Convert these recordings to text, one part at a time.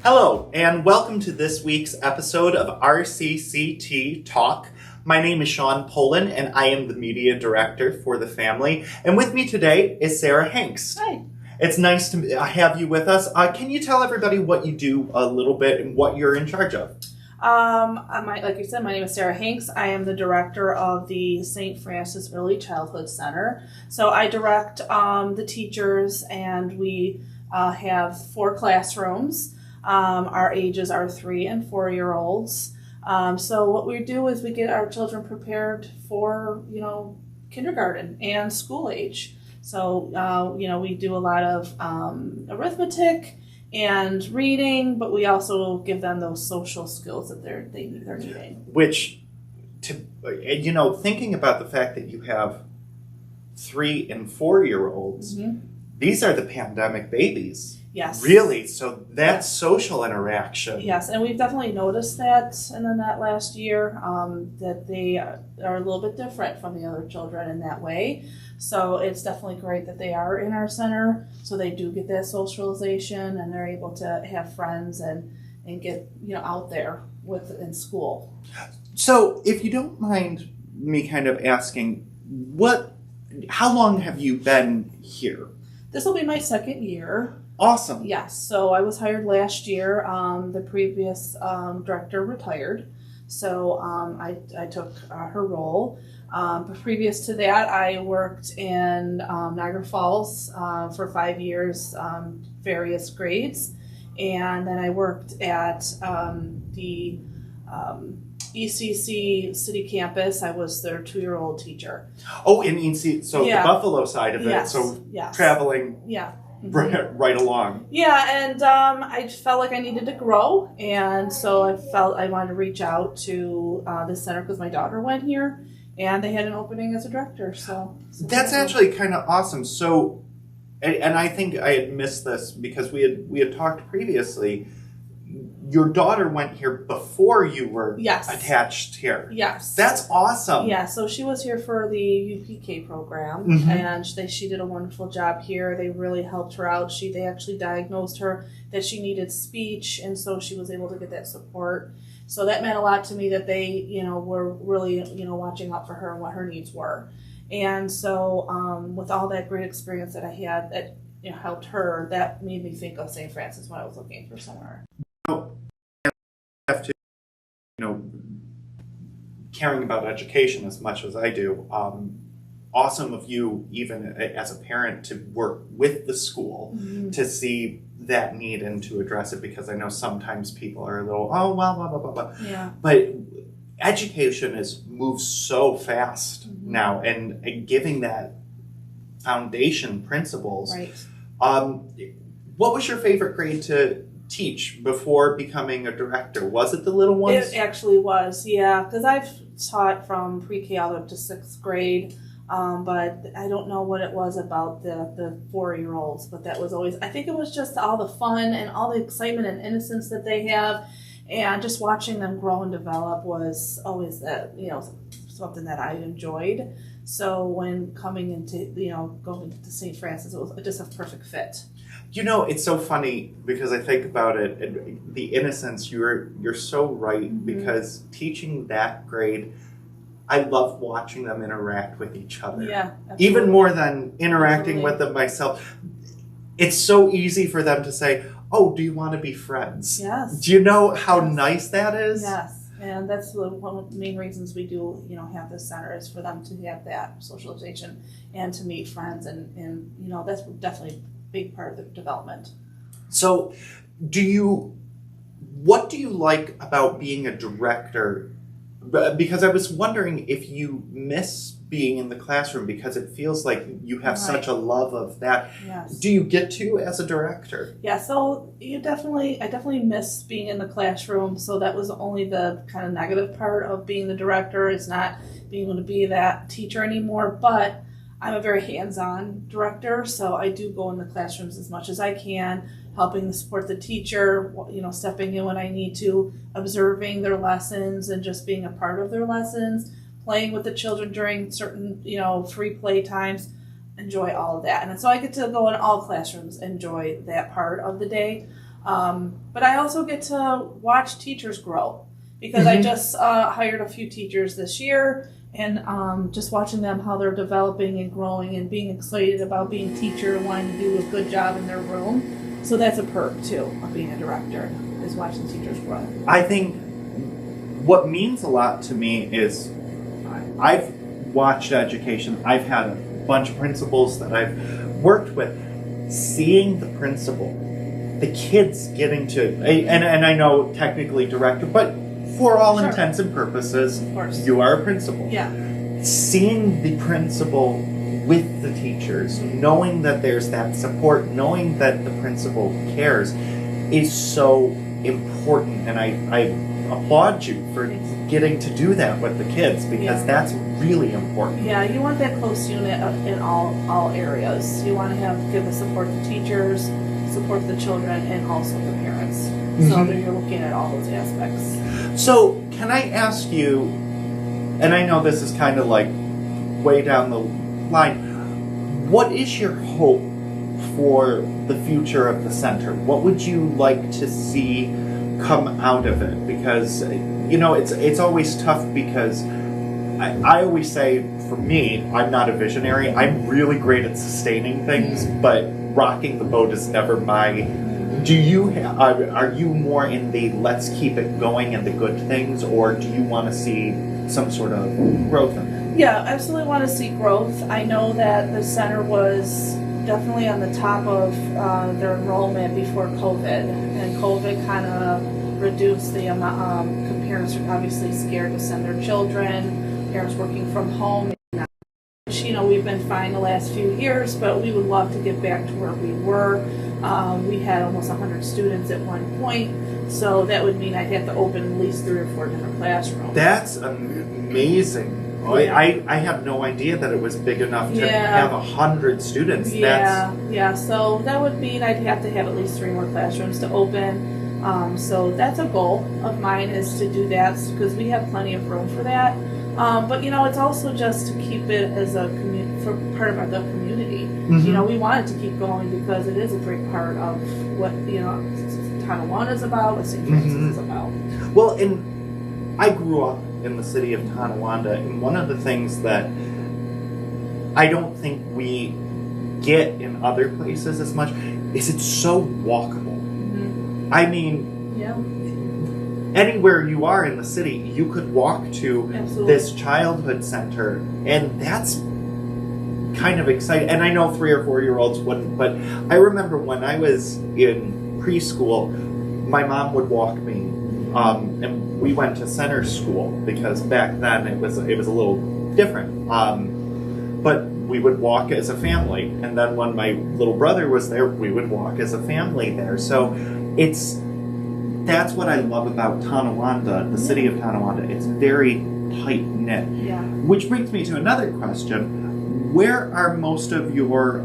Hello, and welcome to this week's episode of RCCT Talk. My name is Sean Poland, and I am the media director for the family. And with me today is Sara Hengst. Hi. It's nice to have you with us. Can you tell everybody what you do a little bit and what you're in charge of? Like you said, my name is Sara Hengst. I am the director of the St. Francis Early Childhood Center. So I direct the teachers, and we have 4 classrooms. Our ages are 3 and 4-year-olds. So what we do is we get our children prepared for, kindergarten and school age. So, we do a lot of arithmetic and reading, but we also give them those social skills that they're needing. Which, thinking about the fact that you have 3 and 4-year-olds, these are the pandemic babies. Yes. Really? So that's social interaction. Yes, and we've definitely noticed that in that last year, that they are a little bit different from the other children in that way. So it's definitely great that they are in our center, so they do get that socialization and they're able to have friends and get out there in school. So if you don't mind me kind of asking, how long have you been here? This will be my 2nd year. Awesome. Yes, so I was hired last year. The previous director retired, so I took her role. But previous to that, I worked in Niagara Falls for 5 years, various grades, and then I worked at the ECC city campus. I was their 2-year-old teacher. Oh, in ECC, so yeah. The Buffalo side of it, Yes. so yes. traveling. Yeah. Right along. Yeah, and I felt like I needed to grow, and so I felt I wanted to reach out to this center because my daughter went here, and they had an opening as a director. So that's actually kind of awesome. So, and I think I had missed this because we had talked previously. Your daughter went here before you were attached here. Yes. That's awesome. Yeah, so she was here for the UPK program, and she did a wonderful job here. They really helped her out. They actually diagnosed her that she needed speech, and so she was able to get that support. So that meant a lot to me that they, were really, watching out for her and what her needs were. And so with all that great experience that I had that helped her, that made me think of St. Francis when I was looking for somewhere. Have to, caring about education as much as I do. Awesome of you, even as a parent, to work with the school to see that need and to address it, because I know sometimes people are a little, blah, blah, blah, blah. Yeah. But education moves so fast now, and giving that foundation principles. Right. What was your favorite grade to teach before becoming a director? Was it the little ones? It actually was, yeah, because I've taught from pre-K all the way up to 6th grade, but I don't know what it was about the 4-year-olds, but that was always, I think it was just all the fun and all the excitement and innocence that they have, and just watching them grow and develop was always that, something that I enjoyed. So when coming into, going to St. Francis, it was just a perfect fit. It's so funny because I think about it, and the innocence, you're so right, because teaching that grade, I love watching them interact with each other. Yeah, absolutely. Even more than interacting with them myself. It's so easy for them to say, oh, do you want to be friends? Yes. Do you know how nice that is? Yes. And that's one of the main reasons we do, have this center, is for them to have that socialization and to meet friends, and that's definitely a big part of the development. So, what do you like about being a director? Because I was wondering if you miss being in the classroom, because it feels like you have such a love of that. Yes. Do you get to as a director? Yeah, so I definitely miss being in the classroom. So that was only the kind of negative part of being the director, is not being able to be that teacher anymore. But I'm a very hands-on director, so I do go in the classrooms as much as I can, helping to support the teacher, stepping in when I need to, observing their lessons and just being a part of their lessons, playing with the children during certain, free play times, enjoy all of that. And so I get to go in all classrooms, enjoy that part of the day. But I also get to watch teachers grow because I just hired a few teachers this year, and just watching them, how they're developing and growing and being excited about being a teacher and wanting to do a good job in their room. So that's a perk too of being a director, is watching teachers grow. I think what means a lot to me is I've watched education. I've had a bunch of principals that I've worked with. Seeing the principal, the kids getting to, and I know technically director, but for all intents and purposes, of course, you are a principal. Yeah. Seeing the principal with the teachers, knowing that there's that support, knowing that the principal cares, is so important, and I applaud you for getting to do that with the kids, because that's really important. Yeah, you want that close unit in all areas. You want to give the support to teachers, support the children, and also the parents. So that you're looking at all those aspects. So can I ask you, and I know this is kind of like way down the line, what is your hope for the future of the center? What would you like to see come out of it? Because, you know, it's always tough, because I always say, for me, I'm not a visionary. I'm really great at sustaining things, but rocking the boat is never my... Do you are you more in the let's keep it going and the good things, or do you want to see some sort of growth in it? Yeah, absolutely want to see growth. I know that the center was definitely on the top of their enrollment before COVID, and COVID kind of reduced the amount. Parents are obviously scared to send their children. Parents working from home. You know, we've been fine the last few years, but we would love to get back to where we were. We had almost 100 students at one point, so that would mean I'd have to open at least 3 or 4 different classrooms. That's amazing. I have no idea that it was big enough to have 100 students. So that would mean I'd have to have at least 3 more classrooms to open. So that's a goal of mine, is to do that, because we have plenty of room for that. But you know, it's also just to keep it as a for part of the community. You know, we want it to keep going because it is a great part of what, you know, Tonawanda is about, what St. Francis is about. Well, and I grew up in the city of Tonawanda, and one of the things that I don't think we get in other places as much is it's so walkable. I mean, anywhere you are in the city, you could walk to this childhood center, and that's kind of exciting. And I know 3 or 4 year olds wouldn't, but I remember when I was in preschool, my mom would walk me, and we went to center school, because back then it was a little different. But we would walk as a family, and then when my little brother was there, we would walk as a family there. So that's what I love about Tonawanda, the city of Tonawanda. It's very tight knit. Yeah. Which brings me to another question. Where are most of your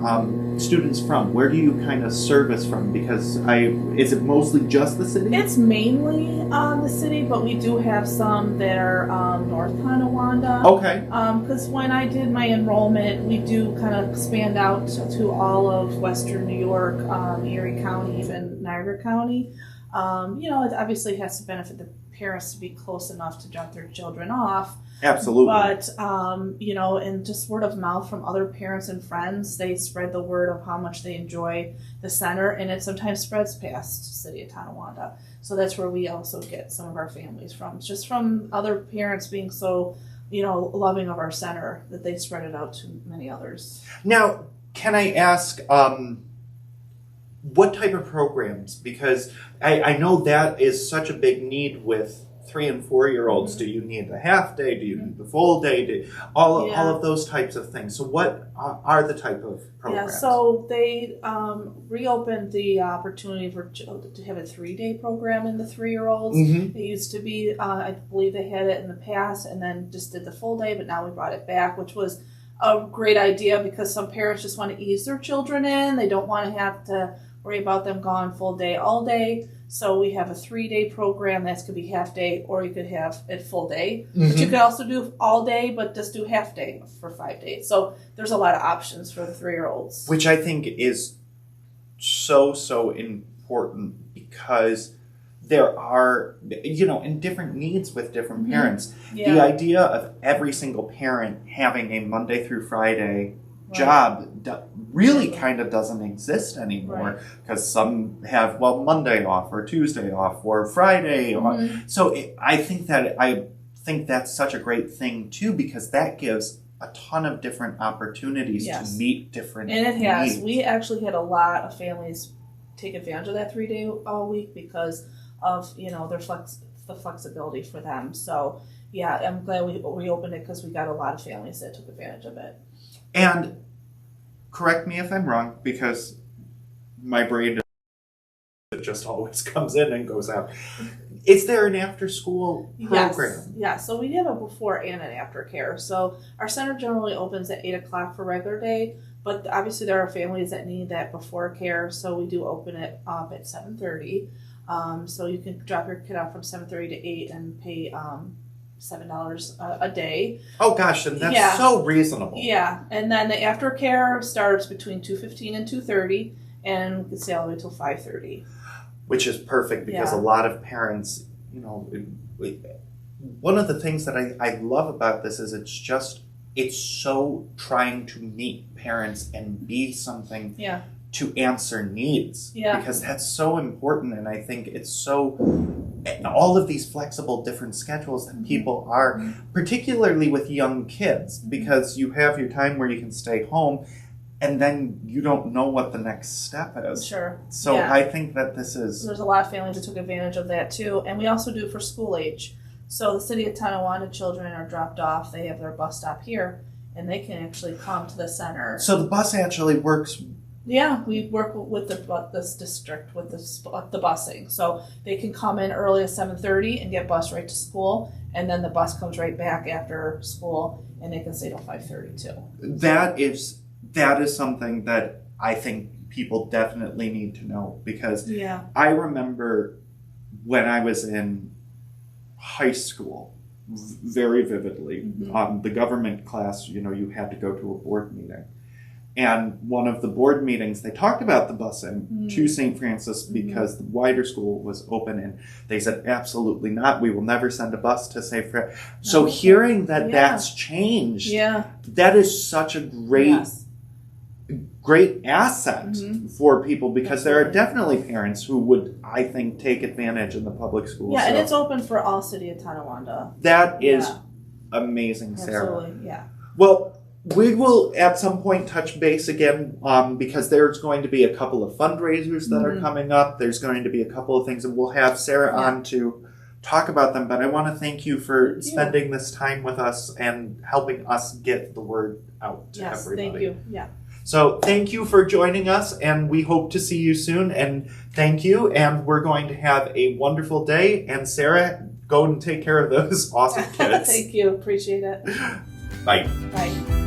students from? Where do you kind of service from? Because is it mostly just the city? It's mainly the city, but we do have some that are North Tonawanda. Okay. Because when I did my enrollment, we do kind of expand out to all of Western New York, Erie County, even Niagara County. You know, it obviously has to benefit the parents to be close enough to drop their children off. Absolutely. But, you know, and just word of mouth from other parents and friends, they spread the word of how much they enjoy the center, and it sometimes spreads past the city of Tonawanda. So that's where we also get some of our families from. It's just from other parents being so, you know, loving of our center, that they spread it out to many others. Now, can I ask, what type of programs? Because I know that is such a big need with 3 and 4 year olds. Do you need the half day? Do you need the full day? All of those types of things. So what are the type of programs? Yeah, so they reopened the opportunity for children to have a 3-day program in the 3-year-olds. It used to be, I believe they had it in the past, and then just did the full day, but now we brought it back, which was a great idea, because some parents just want to ease their children in. They don't want to have to worry about them gone full day all day. So we have a 3-day program. That could be half day, or you could have it full day. But you could also do all day, but just do half day for 5 days. So there's a lot of options for the 3-year-olds. Which I think is so important because there are, and different needs with different parents. Yeah. The idea of every single parent having a Monday through Friday job really kind of doesn't exist anymore, because some have Monday off or Tuesday off or Friday off. So I think that's such a great thing too, because that gives a ton of different opportunities to meet different and it has needs. We actually had a lot of families take advantage of that 3-day a week because of the flexibility for them. So yeah, I'm glad we reopened it because we got a lot of families that took advantage of it. And correct me if I'm wrong, because my brain just always comes in and goes out. Is there an after-school program? Yes. So we have a before and an after care. So our center generally opens at 8 o'clock for regular day, but obviously there are families that need that before care, so we do open it up at 7:30. So you can drop your kid off from 7:30 to 8 and pay $7 a day. Oh gosh, and that's so reasonable. Yeah, and then the aftercare starts between 2:15 and 2:30, and we can stay all the way till 5:30. Which is perfect, because a lot of parents, one of the things that I love about this is it's so trying to meet parents and be something to answer needs. Yeah. Because that's so important, and I think it's so, all of these flexible different schedules that people are, particularly with young kids, because you have your time where you can stay home, and then you don't know what the next step is. Sure. So I think that this is... There's a lot of families that took advantage of that too, and we also do it for school age. So the city of Tonawanda children are dropped off, they have their bus stop here, and they can actually come to the center. So the bus actually works... Yeah, we work with this district with the busing. So they can come in early at 7:30 and get bused right to school, and then the bus comes right back after school, and they can stay till 5:30 too. That is something that I think people definitely need to know, because I remember when I was in high school very vividly, the government class, you had to go to a board meeting. And one of the board meetings, they talked about the busing to St. Francis because the wider school was open, and they said, absolutely not. We will never send a bus to St. Francis. So hearing that that's changed, that is such a great asset for people, because there are definitely parents who would, I think, take advantage in the public schools. Yeah, and it's open for all city of Tonawanda. That is amazing, Sarah. Absolutely, yeah. Well, we will at some point touch base again, because there's going to be a couple of fundraisers that are coming up. There's going to be a couple of things, and we'll have Sarah on to talk about them. But I want to thank you for spending this time with us and helping us get the word out to everybody. Yes, thank you. Yeah. So thank you for joining us, and we hope to see you soon. And thank you, and we're going to have a wonderful day. And Sarah, go and take care of those awesome kids. Thank you. Appreciate it. Bye. Bye.